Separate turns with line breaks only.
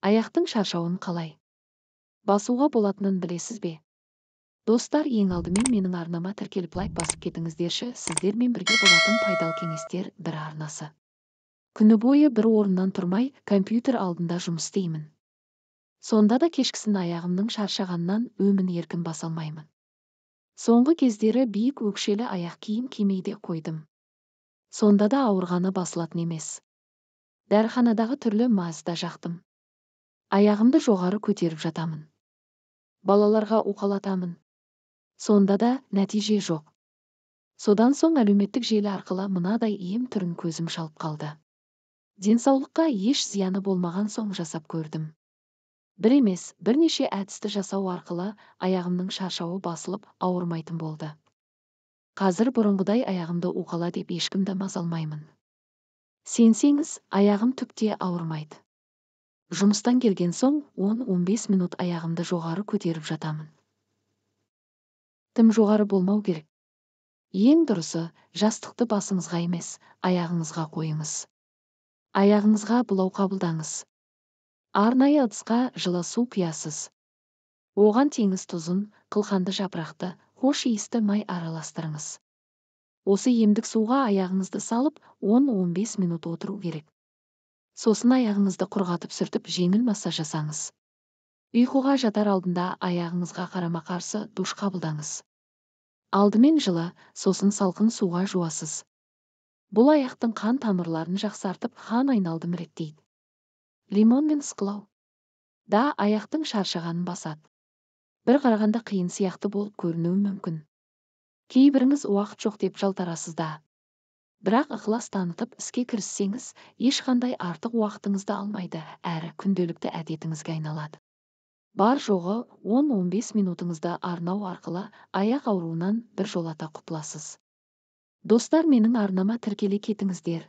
Аяқтың шаршауын қалай басуға болатынын білесіз бе? Достар, ең алдымен менің арнама тіркеліп лайк басып кетіңіздерші. Сіздермен бірге болатын пайдалы кеңестер бір арнасы. Күні бойы бір орыннан тұрмай, компьютер алдында жұмыс істеймін. Сонда да кешкісін аяғымның шаршағаннан өмін еркін баса алмаймын. Соңғы кездері биік өкшелі аяқ киім кимей де қойдым. Сонда да ауырғаны басылатын емес. Дәріханадағы түрлі мазда жақтым. Аяғымды жоғары көтеріп жатамын. Балаларға уқалатамын. Сонда да нәтиже жоқ. Содан соң әлеуметтік желі арқылы мынадай ем түрін көзім шалып қалды. Денсаулыққа еш зияны болмаған соң жасап көрдім. Бір емес, бірнеше әдісті жасау арқылы аяғымның шаршауы басылып, ауырмайтын болды. Қазір бұрынғыдай аяғымды уқала деп ешкімді мазаламаймын. Сенсеңіз, аяғым түкте ауырмайды. Жұмыстан келген соң 10-15 минут аяғымды жоғары көтеріп жатамын. Тым жоғары болмау керек. Ең дұрысы, жастықты басыңызға емес, аяғыңызға қойыңыз. Аяғыңызға былау қабылдаңыз. Арнайы ыдысқа жылы су құясыз. Оған теңіз тұзын, қылқанды жапырақты, хош иісті май араластырыңыз. Осы емдік суға аяғыңызды салып 10-15 минут отыру керек. Сосын аяғыңызды құрғатып сүртіп жеңіл массаж жасаңыз. Ұйқыға жатар алдында аяғыңызға қарама-қарсы душ қабылдаңыз. Алдымен жылы, сосын салқын суға жуасыз. Бұл аяқтың қан тамырларын жақсартып, қан айналымын реттейді. Лимонмен ысқылау да аяқтың шаршағанын басады. Бір қарағанда қиын сияқты болып көрінуі мүмкін. Кейбіріңіз уақыт жоқ деп жалтарасыз да. Бірақ ықылас танытып іске кіріссеңіз, ешқандай артық уақытыңызды алмайды, әрі күнделікті әдетіңізге айналады. Бар жоғы 10-15 минутыңызды арнау арқылы аяқ ауруынан бір жолата құтыласыз. Достар, менің арнама тіркеле кетіңіздер.